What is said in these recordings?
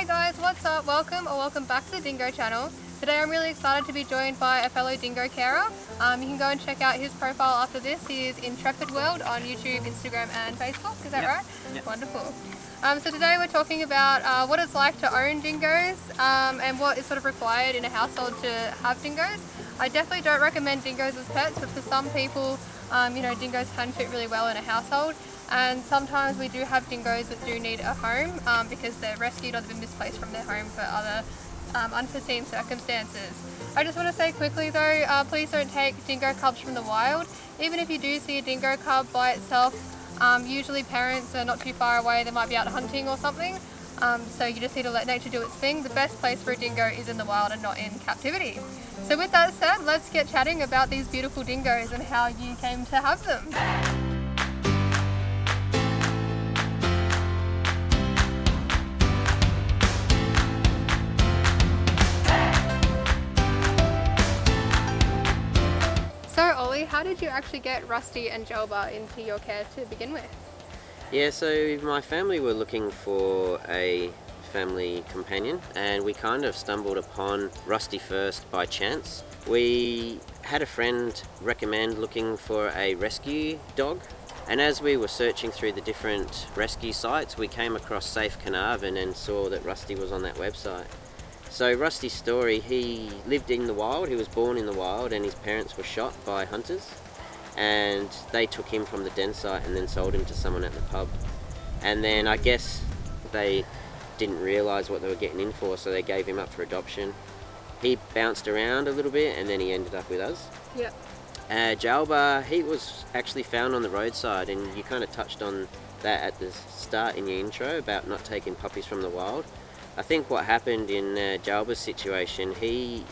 guys, what's up? Welcome back to the Dingo channel. Today I'm really excited to be joined by a fellow dingo carer. You can go and check out his profile after this. He is Intrepid World on YouTube, Instagram and Facebook, is that right? Yep. Wonderful. So today we're talking about what it's like to own dingoes and what is sort of required in a household to have dingoes. I definitely don't recommend dingoes as pets, but for some people, dingoes can fit really well in a household. And sometimes we do have dingoes that do need a home because they're rescued or they've been misplaced from their home for other unforeseen circumstances. I just want to say quickly though, please don't take dingo cubs from the wild. Even if you do see a dingo cub by itself, usually parents are not too far away, they might be out hunting or something. So you just need to let nature do its thing. The best place for a dingo is in the wild and not in captivity. So with that said, let's get chatting about these beautiful dingoes and how you came to have them. So Ollie, how did you actually get Rusty and Jalba into your care to begin with? Yeah, so my family were looking for a family companion and we kind of stumbled upon Rusty first by chance. We had a friend recommend looking for a rescue dog, and as we were searching through the different rescue sites we came across Safe Carnarvon and saw that Rusty was on that website. So Rusty's story, he lived in the wild, he was born in the wild and his parents were shot by hunters and they took him from the den site and then sold him to someone at the pub. And then I guess they didn't realise what they were getting in for, so they gave him up for adoption. He bounced around a little bit and then he ended up with us. Yep. Jalba, he was actually found on the roadside, and you kind of touched on that at the start in your intro about not taking puppies from the wild. I think what happened in Jalba's situation, he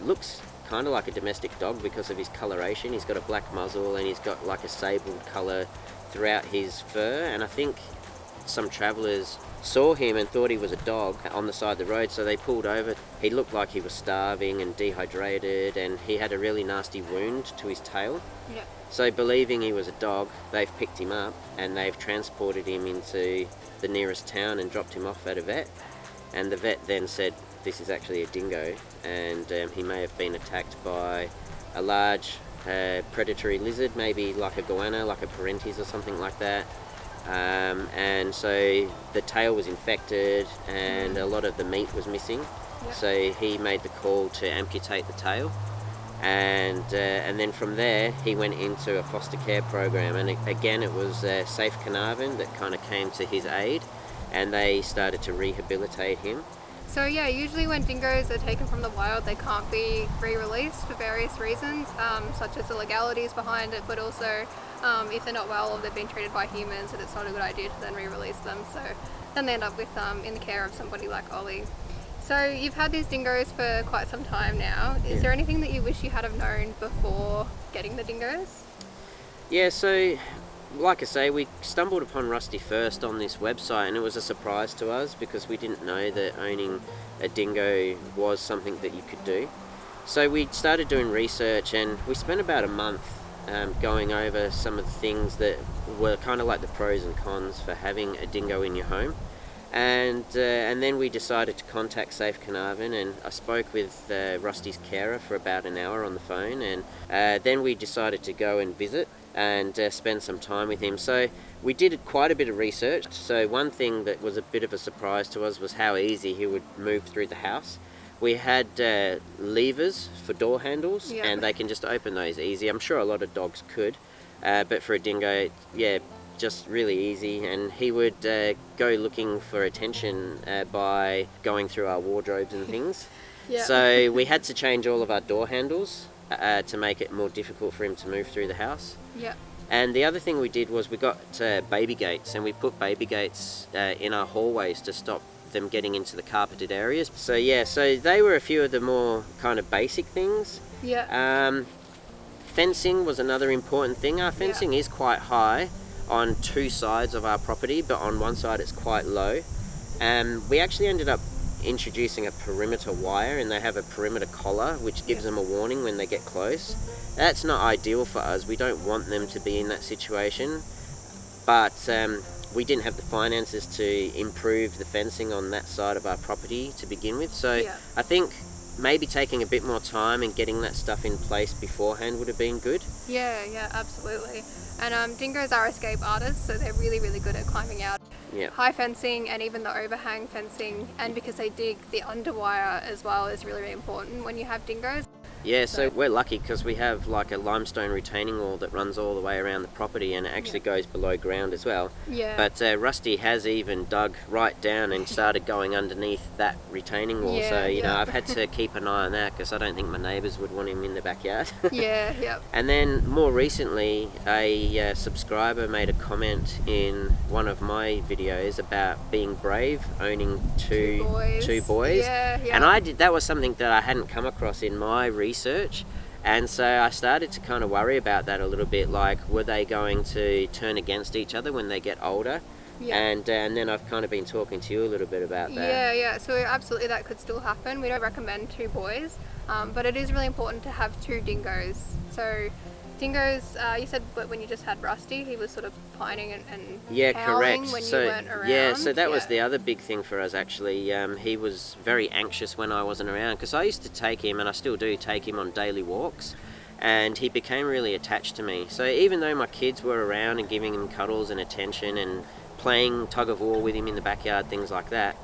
looks kind of like a domestic dog because of his coloration. He's got a black muzzle and he's got like a sable colour throughout his fur, and I think some travellers saw him and thought he was a dog on the side of the road, so they pulled over. He looked like he was starving and dehydrated, and he had a really nasty wound to his tail. Yeah. So believing he was a dog, they've picked him up and they've transported him into the nearest town and dropped him off at a vet. And the vet then said this is actually a dingo, and he may have been attacked by a large predatory lizard, maybe like a goanna, like a parentes or something like that. And so the tail was infected and a lot of the meat was missing. Yep. So he made the call to amputate the tail, and then from there he went into a foster care program, and again it was Safe Carnarvon that kind of came to his aid and they started to rehabilitate him. So yeah, usually when dingoes are taken from the wild they can't be re-released for various reasons, such as the legalities behind it, but also if they're not well or they've been treated by humans, that it's not a good idea to then re-release them. So then they end up with in the care of somebody like Ollie. So you've had these dingoes for quite some time now. Is there anything that you wish you had have known before getting the dingoes? Yeah, so like I say, we stumbled upon Rusty first on this website, and it was a surprise to us because we didn't know that owning a dingo was something that you could do. So we started doing research and we spent about a month going over some of the things that were kind of like the pros and cons for having a dingo in your home. And then we decided to contact Safe Carnarvon, and I spoke with Rusty's carer for about an hour on the phone, and then we decided to go and visit and spend some time with him. So we did quite a bit of research. So one thing that was a bit of a surprise to us was how easy he would move through the house. We had levers for door handles, yeah, and they can just open those easy. I'm sure a lot of dogs could, but for a dingo, yeah, just really easy. And he would go looking for attention by going through our wardrobes and things. Yeah. So we had to change all of our door handles to make it more difficult for him to move through the house. Yeah. And the other thing we did was we got baby gates, and we put baby gates in our hallways to stop them getting into the carpeted areas. So yeah, so they were a few of the more kind of basic things. Yeah. Fencing was another important thing. Our fencing is quite high on two sides of our property, but on one side it's quite low. We actually ended up introducing a perimeter wire, and they have a perimeter collar which gives them a warning when they get close. That's not ideal for us. We don't want them to be in that situation, but we didn't have the finances to improve the fencing on that side of our property to begin with. So Yeah. I think maybe taking a bit more time and getting that stuff in place beforehand would have been good. Yeah, absolutely. And dingoes are escape artists, so they're really, really good at climbing out. Yeah. High fencing and even the overhang fencing, and because they dig the underwire as well, is really, really important when you have dingoes. Yeah, so we're lucky because we have like a limestone retaining wall that runs all the way around the property, and it actually goes below ground as well. Yeah. But Rusty has even dug right down and started going underneath that retaining wall. So, you know, I've had to keep an eye on that because I don't think my neighbours would want him in the backyard. Yeah. And then more recently, a subscriber made a comment in one of my videos about being brave, owning two boys. Yeah. And that was something that I hadn't come across in my research, and so I started to kind of worry about that a little bit, like were they going to turn against each other when they get older? And then I've kind of been talking to you a little bit about that. Yeah, so absolutely that could still happen. We don't recommend 2 boys, but it is really important to have 2 dingoes. So dingoes, you said when you just had Rusty, he was sort of pining and howling correct. when So you weren't around. yeah, so that was the other big thing for us actually. He was very anxious when I wasn't around, because I used to take him, and I still do take him on daily walks, and he became really attached to me. So even though my kids were around and giving him cuddles and attention and playing tug of war with him in the backyard, things like that,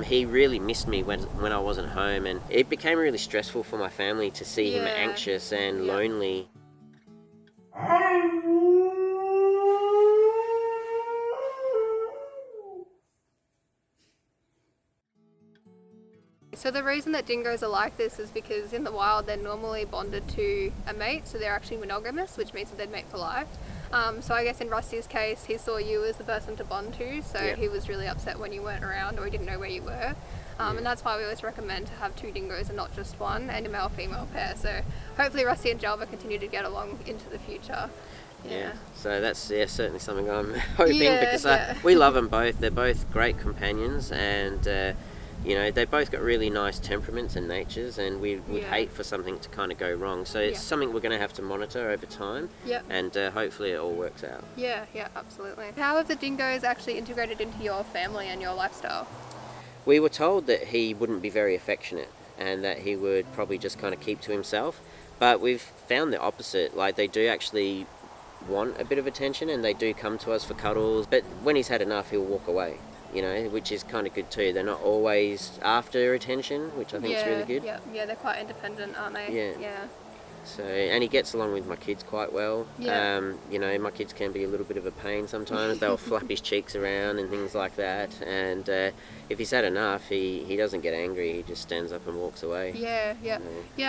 he really missed me when I wasn't home, and it became really stressful for my family to see him anxious and lonely. So the reason that dingoes are like this is because in the wild they're normally bonded to a mate, so they're actually monogamous, which means that they'd mate for life. So I guess in Rusty's case, he saw you as the person to bond to, so he was really upset when you weren't around or he didn't know where you were. And that's why we always recommend to have 2 dingoes and not just one, and a male-female pair. So hopefully Rusty and Jalba continue to get along into the future. Yeah, so that's certainly something I'm hoping, because we love them both. They're both great companions, and you know, they've both got really nice temperaments and natures, and we would hate for something to kind of go wrong. So it's something we're going to have to monitor over time, and hopefully it all works out. Yeah, absolutely. How have the dingoes actually integrated into your family and your lifestyle? We were told that he wouldn't be very affectionate and that he would probably just kind of keep to himself, but we've found the opposite. Like, they do actually want a bit of attention, and they do come to us for cuddles, but when he's had enough, he'll walk away. You know, which is kind of good too. They're not always after attention, which I think is really good. Yeah, they're quite independent, aren't they? Yeah. So, and he gets along with my kids quite well. You know, my kids can be a little bit of a pain sometimes. They'll flap his cheeks around and things like that. And if he's had enough, he doesn't get angry. He just stands up and walks away. Yeah,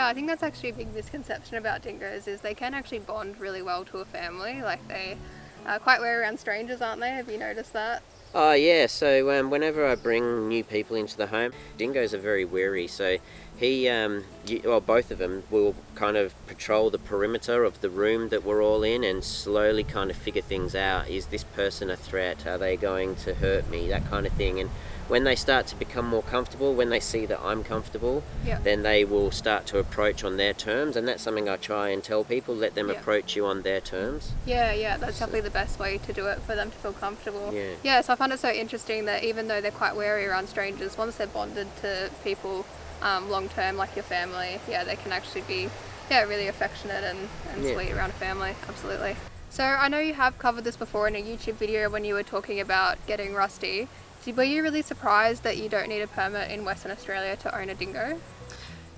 I think that's actually a big misconception about dingoes, is they can actually bond really well to a family. Like, they are quite wary around strangers, aren't they? Have you noticed that? Oh yeah, so whenever I bring new people into the home, dingoes are very wary, so both of them will kind of patrol the perimeter of the room that we're all in and slowly kind of figure things out. Is this person a threat? Are they going to hurt me? That kind of thing. And when they start to become more comfortable, when they see that I'm comfortable, then they will start to approach on their terms, and that's something I try and tell people, let them approach you on their terms. Yeah, that's definitely the best way to do it, for them to feel comfortable. Yeah, so I find it so interesting that even though they're quite wary around strangers, once they're bonded to people long term, like your family, they can actually be really affectionate and sweet around a family. Absolutely. So I know you have covered this before in a YouTube video when you were talking about getting Rusty. Were you really surprised that you don't need a permit in Western Australia to own a dingo?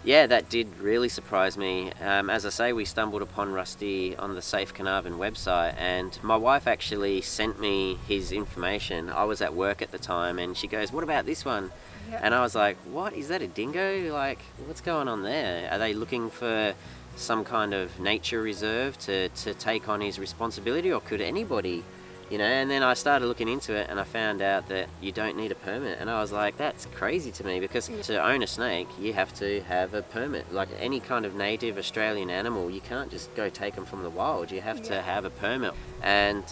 Yeah, that did really surprise me. As I say, we stumbled upon Rusty on the Safe Carnarvon website, and my wife actually sent me his information. I was at work at the time, and she goes, "What about this one?" And I was like, "What? Is that a dingo? Like, what's going on there? Are they looking for some kind of nature reserve to take on his responsibility, or could anybody?" You know, and then I started looking into it, and I found out that you don't need a permit, and I was like, that's crazy to me, because to own a snake you have to have a permit. Like any kind of native Australian animal, you can't just go take them from the wild, you have to have a permit. And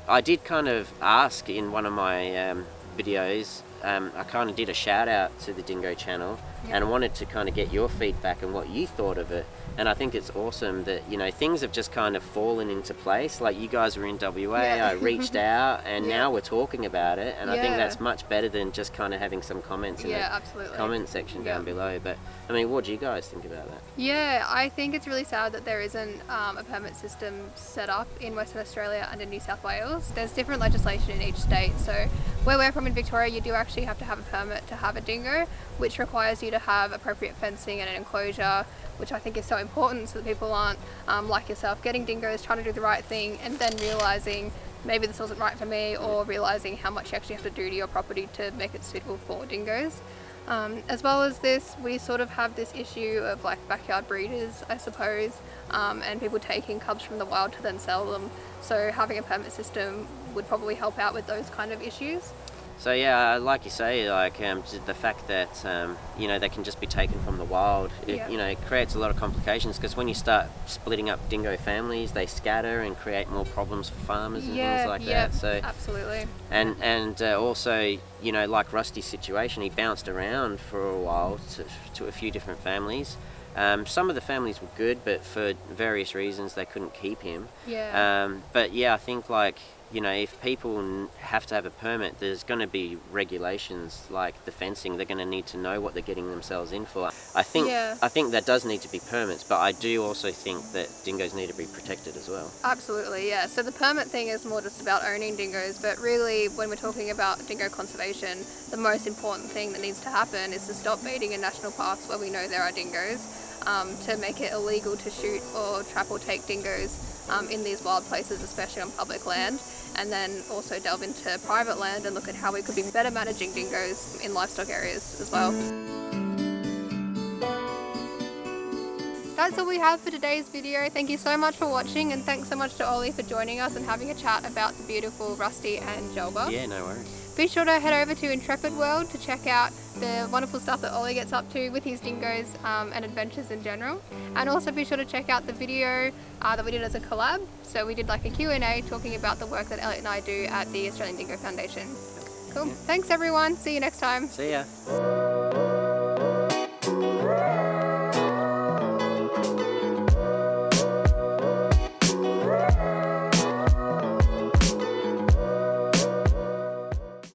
I did kind of ask in one of my videos I kind of did a shout out to the Dingo channel, and wanted to kind of get your feedback and what you thought of it. And I think it's awesome that, you know, things have just kind of fallen into place. Like, you guys were in WA, I reached out, and now we're talking about it. And I think that's much better than just kind of having some comments in the comment section down below. But I mean, what do you guys think about that? Yeah, I think it's really sad that there isn't a permit system set up in Western Australia and in New South Wales. There's different legislation in each state. So where we're from in Victoria, you do actually have to have a permit to have a dingo, which requires you to have appropriate fencing and an enclosure, which I think is so important so that people aren't, like yourself, getting dingoes, trying to do the right thing, and then realising maybe this wasn't right for me, or realising how much you actually have to do to your property to make it suitable for dingoes. As well as this, we sort of have this issue of like backyard breeders, I suppose, and people taking cubs from the wild to then sell them. So having a permit system would probably help out with those kind of issues. So yeah, like you say, like the fact that you know, they can just be taken from the wild, you know, it creates a lot of complications, because when you start splitting up dingo families, they scatter and create more problems for farmers and things like that. So absolutely. And also, you know, like Rusty's situation, he bounced around for a while to a few different families. Some of the families were good, but for various reasons they couldn't keep him. But yeah, I think, like, you know, if people have to have a permit, there's going to be regulations like the fencing. They're going to need to know what they're getting themselves in for. I think that does need to be permits, but I do also think that dingoes need to be protected as well. Absolutely, yeah. So the permit thing is more just about owning dingoes, but really when we're talking about dingo conservation, the most important thing that needs to happen is to stop baiting in national parks where we know there are dingoes, to make it illegal to shoot or trap or take dingoes in these wild places, especially on public land, and then also delve into private land and look at how we could be better managing dingoes in livestock areas as well. That's all we have for today's video. Thank you so much for watching, and thanks so much to Ollie for joining us and having a chat about the beautiful Rusty and Jalba. Yeah, no worries. Be sure to head over to Intrepid World to check out the wonderful stuff that Ollie gets up to with his dingoes and adventures in general. And also be sure to check out the video that we did as a collab. So we did like a Q&A talking about the work that Elliot and I do at the Australian Dingo Foundation. Cool. Thanks everyone. See you next time. See ya.